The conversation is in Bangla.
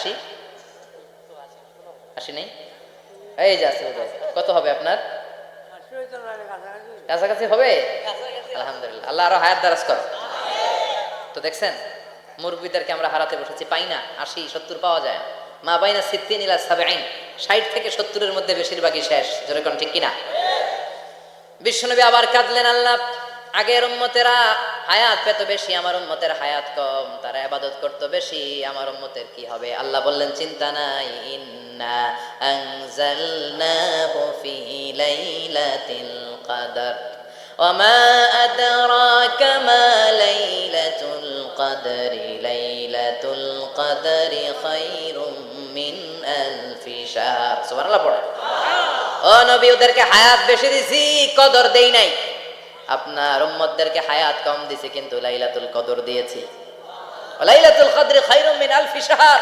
80 80 নেই, এই যে আছে বোধহয়। কত হবে আপনার? কাছাকাছি হবে। আলহামদুলিল্লাহ, আল্লাহ আরো হায়াত দারাজ করো। তো দেখছেন মুরব্বীদেরকে আমরা হারাতে বসেছি, পাই না। 80 70 পাওয়া যায় না। মা বাইনা সিদ্দিন ইলা 70, 60 থেকে 70 এর মধ্যে বেশিরভাগই শেষ। জোরে কোন ঠিক কিনা? বিশ্বনবী আবার কাঁদলেন, আল্লাহ আগের উম্মতেরা হায়াত পেত বেশি, আমার উম্মতের হায়াত কম, তারা ইবাদত করতে বেশি, আমার উম্মতের কি হবে? আল্লাহ বললেন চিন্তা নাই, ইন্না আনজালনাহু ফি লাইলাতিল কদর ওয়া মা আদরাকা মা লাইলাতুল কদরি লাইলাতুল কদরি খায়রুম মিন আলফি শাহর। সুবহানাল্লাহ পড়ে। ও নবী, ওদেরকে হায়াত বেশি দিছি, কদর দেই নাই। আপনার উম্মতদেরকে হায়াত কম দিছি, কিন্তু লাইলাতুল কদর দিয়েছি। লাইলাতুল কদরি খায়রুম মিন আলফি শাহর।